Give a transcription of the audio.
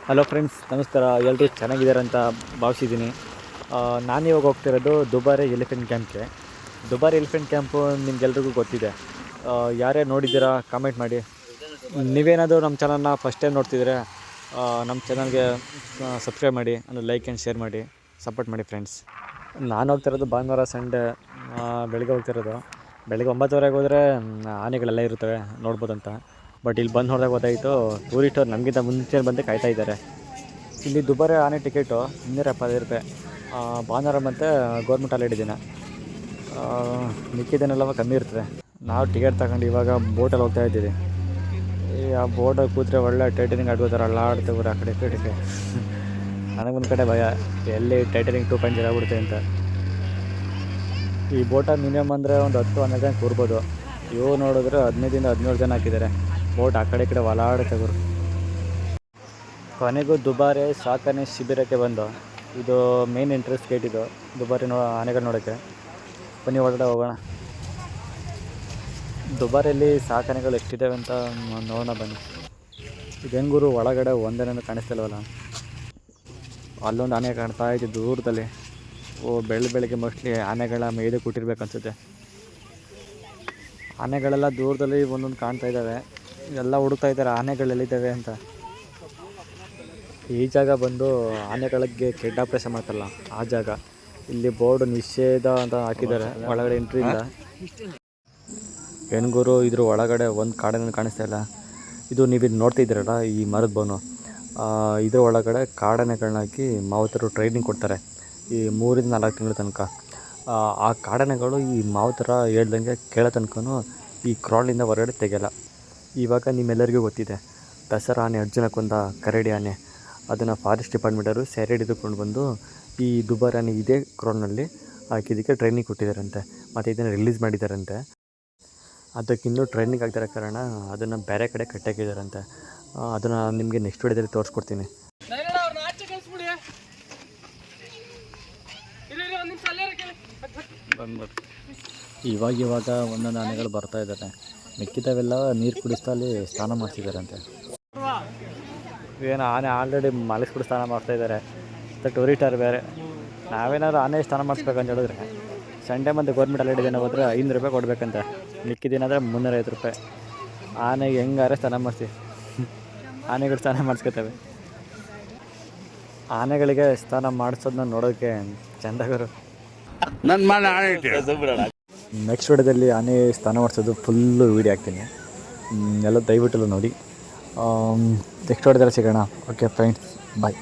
Hello friends, ನಮಸ್ಕಾರ. ಎಲ್ಲರೂ ಚೆನ್ನಾಗಿದ್ದಾರೆ ಅಂತ ಭಾವಿಸಿದ್ದೀನಿ. ನಾನು ಇವಾಗ ಹೋಗ್ತಿರೋದು ದುಬಾರಿ ಎಲಿಫೆಂಟ್ ಕ್ಯಾಂಪ್ಗೆ. ದುಬಾರಿ ಎಲಿಫೆಂಟ್ ಕ್ಯಾಂಪು ನಿಮ್ಗೆಲ್ರಿಗೂ ಗೊತ್ತಿದೆ. ಯಾರೇ ನೋಡಿದ್ದೀರಾ ಕಾಮೆಂಟ್ ಮಾಡಿ. ನೀವೇನಾದರೂ ನಮ್ಮ ಚಾನಲ್ನ ಫಸ್ಟ್ ಟೈಮ್ ನೋಡ್ತಿದ್ರೆ ನಮ್ಮ ಚಾನಲ್ಗೆ ಸಬ್ಸ್ಕ್ರೈಬ್ ಮಾಡಿ, ಅಂದರೆ ಲೈಕ್ ಆ್ಯಂಡ್ ಶೇರ್ ಮಾಡಿ, ಸಪೋರ್ಟ್ ಮಾಡಿ ಫ್ರೆಂಡ್ಸ್. ನಾನು ಹೋಗ್ತಿರೋದು ಭಾನುವಾರ ಸಂಡೇ ಬೆಳಗ್ಗೆ ಹೋಗ್ತಿರೋದು. ಬೆಳಗ್ಗೆ 9:30 ಹೋದರೆ ಆನೆಗಳೆಲ್ಲ ಇರ್ತವೆ ನೋಡ್ಬೋದಂತ. ಬಟ್ ಇಲ್ಲಿ ಬಂದು ನೋಡಿದಾಗ ಗೊತ್ತಾಯಿತು, ಟೂರಿಸ್ಟವ್ರು ನಮಗಿಂತ ಮುಂಚೆ ಬಂದು ಕಾಯ್ತಾ ಇದ್ದಾರೆ. ಇಲ್ಲಿ ದುಬಾರಿ ಆನೆ ಟಿಕೆಟು 270 ರೂಪಾಯಿ. ಭಾನುವಾರ ಮತ್ತು ಗೌರ್ಮೆಂಟ್ ಹಾಲಿಡೇ ದಿನ. ಮಿಕ್ಕಿದನ್ನೆಲ್ಲ ಕಮ್ಮಿ ಇರ್ತದೆ. ನಾವು ಟಿಕೆಟ್ ತಗೊಂಡು ಇವಾಗ ಬೋಟಲ್ಲಿ ಹೋಗ್ತಾ ಇದ್ದೀವಿ. ಆ ಬೋಟಲ್ಲಿ ಕೂತ್ರೆ ಒಳ್ಳೆ ಟೈಟನಿಂಗ್ ಆಡ್ಬೋದಾರೆ, ಅಲ್ಲಾಡ್ತೇವ್ರೆ ಆ ಕಡೆ ಈ ಕಡೆಗೆ. ನನಗೊಂದು ಕಡೆ ಭಯ, ಎಲ್ಲಿ ಟೈಟನಿಂಗ್ 2.0 ಆಗ್ಬಿಡುತ್ತೆ ಅಂತ. ಈ ಬೋಟಾಗಿ ಮಿನಿಮಮ್ ಅಂದರೆ ಒಂದು 10-12 ಜನ ಕೂರ್ಬೋದು. ಇವು ನೋಡಿದ್ರೆ 15-17 ಜನ ಹಾಕಿದ್ದಾರೆ. ಬೋಟ್ ಆ ಕಡೆ ಈ ಕಡೆ ಒಲಾಡುತ್ತೆ ಗುರು. ಕೊನೆಗೂ ದುಬಾರಿ ಸಾಕಣೆ ಶಿಬಿರಕ್ಕೆ ಬಂದು, ಇದು ಮೇನ್ ಎಂಟ್ರೆನ್ಸ್ ಗೇಟ್. ಇದು ದುಬಾರಿ ಆನೆಗಳು ನೋಡೋಕ್ಕೆ. ಬನ್ನಿ ಒಳಗಡೆ ಹೋಗೋಣ. ದುಬಾರಿಯಲ್ಲಿ ಸಾಕಣೆಗಳು ಎಷ್ಟಿದ್ದಾವೆ ಅಂತ ನೋಡೋಣ ಬನ್ನಿ. ಇದು ಹೆಂಗೂರು ಒಳಗಡೆ ಒಂದೇನೂ ಕಾಣಿಸ್ತಿಲ್ವಲ್ಲ. ಅಲ್ಲೊಂದು ಆನೆ ಕಾಣ್ತಾ ಇದೆ ದೂರದಲ್ಲಿ. ಬೆಳಗ್ಗೆ ಮೋಸ್ಟ್ಲಿ ಆನೆಗಳ ಮೇಯ್ದು ಕೊಟ್ಟಿರ್ಬೇಕು ಅನಿಸುತ್ತೆ. ಆನೆಗಳೆಲ್ಲ ದೂರದಲ್ಲಿ ಒಂದೊಂದು ಕಾಣ್ತಾ ಇದ್ದಾವೆ. ಎಲ್ಲ ಹುಡುಕ್ತಾ ಇದ್ದಾರೆ ಆನೆಗಳೆಲ್ಲಿದ್ದಾವೆ ಅಂತ. ಈ ಜಾಗ ಬಂದು ಆನೆಗಳಿಗೆ ಕೆಡ್ ಆಪ್ರೇಷನ್ ಮಾಡ್ತಾರಲ್ಲ ಆ ಜಾಗ. ಇಲ್ಲಿ ಬೋರ್ಡ್ ನಿಷೇಧ ಅಂತ ಹಾಕಿದ್ದಾರೆ, ಒಳಗಡೆ ಎಂಟ್ರಿ ಇಲ್ಲ. ಹೆಣ್ಗೂರು ಇದ್ರ ಒಳಗಡೆ ಒಂದು ಕಾಡನ್ನು ಕಾಣಿಸ್ತಾ ಇಲ್ಲ. ಇದು ನೀವು ನೋಡ್ತಿದ್ದೀರಲ್ಲ ಈ ಮರದ ಬೋನು, ಇದ್ರ ಒಳಗಡೆ ಕಾಡಾನೆಗಳನ್ನ ಹಾಕಿ ಮಾವುತರು ಟ್ರೈನಿಂಗ್ ಕೊಡ್ತಾರೆ ಈ 3-4 ತಿಂಗಳ ತನಕ. ಆ ಕಾಡಾನೆಗಳು ಈ ಮಾವುತರ ಹೇಳ್ದಂಗೆ ಕೇಳೋ ತನಕನೂ ಈ ಕ್ರಾಲಿಂದ ಹೊರಗಡೆ ತೆಗೆಯಲ್ಲ. ಇವಾಗ ನಿಮ್ಮೆಲ್ಲರಿಗೂ ಗೊತ್ತಿದೆ, ದಸರಾ ಆನೆ ಅರ್ಜುನ ಕೊಂದ ಕರಡಿ ಆನೆ, ಅದನ್ನು ಫಾರೆಸ್ಟ್ ಡಿಪಾರ್ಟ್ಮೆಂಟವರು ಸೆರೆ ಹಿಡಿದುಕೊಂಡು ಬಂದು ಈ ದುಬಾರಿ ಆನೆ ಇದೇ ಕ್ರಾಲ್ನಲ್ಲಿ ಹಾಕಿದ್ದಕ್ಕೆ ಟ್ರೈನಿಂಗ್ ಕೊಟ್ಟಿದ್ದಾರಂತೆ. ಮತ್ತು ಇದನ್ನು ರಿಲೀಸ್ ಮಾಡಿದ್ದಾರಂತೆ. ಅದಕ್ಕಿನ್ನೂ ಟ್ರೈನಿಂಗ್ ಆಗ್ತಿರೋ ಕಾರಣ ಅದನ್ನು ಬೇರೆ ಕಡೆ ಕಟ್ಟಾಕಿದ್ದಾರಂತೆ. ಅದನ್ನು ನಿಮಗೆ ನೆಕ್ಸ್ಟ್ ವಿಡಿಯೋದಲ್ಲಿ ತೋರಿಸ್ಕೊಡ್ತೀನಿ. ಇವಾಗ ಒಂದೊಂದು ಆನೆಗಳು ಬರ್ತಾ ಇದ್ದಾರೆ. ಮಿಕ್ಕಿದವೆಲ್ಲ ನೀರು ಕುಡಿಸ್ತಾ ಅಲ್ಲಿ ಸ್ನಾನ ಮಾಡ್ತಿದ್ದಾರಂತೆ. ಏನು ಆನೆ ಆಲ್ರೆಡಿ ಮಲಗಿಸ್ಬಿಟ್ಟು ಸ್ನಾನ ಮಾಡ್ತಾಯಿದ್ದಾರೆ. ಮತ್ತು ಟೂರಿಸ್ಟರ್ ಬೇರೆ. ನಾವೇನಾದ್ರು ಆನೆ ಸ್ನಾನ ಮಾಡಿಸ್ಬೇಕಂತ ಹೇಳಿದ್ರೆ ಸಂಡೇ ಮತ್ತು ಗೌರ್ಮೆಂಟ್ ಹಾಲಿಡೇ ದಿನ ಹೋದರೆ 500 ರೂಪಾಯಿ ಕೊಡಬೇಕಂತೆ. ಮಿಕ್ಕಿದಿನ ಆದರೆ 350 ರೂಪಾಯಿ. ಆನೆಗೆ ಹೆಂಗಾರೆ ಸ್ನಾನ ಮಾಡಿಸಿ, ಆನೆಗಳು ಸ್ನಾನ ಮಾಡಿಸ್ಕೊತವೆ. ಆನೆಗಳಿಗೆ ಸ್ನಾನ ಮಾಡಿಸೋದನ್ನ ನೋಡೋಕ್ಕೆ ಚೆಂದಾಗರು. ನೆಕ್ಸ್ಟ್ ವಿಡಿಯೋದಲ್ಲಿ ಆನೆ ಸ್ನಾನ ಮಾಡಿಸೋದು ಫುಲ್ಲು ವೀಡಿಯೋ ಹಾಕ್ತೀನಿ. ಎಲ್ಲ ದಯವಿಟ್ಟು ನೋಡಿ. ನೆಕ್ಸ್ಟ್ ವಿಡಿಯೋದಲ್ಲಿ ಸಿಗೋಣ. ಓಕೆ ಫ್ರೆಂಡ್ಸ್, ಬಾಯ್.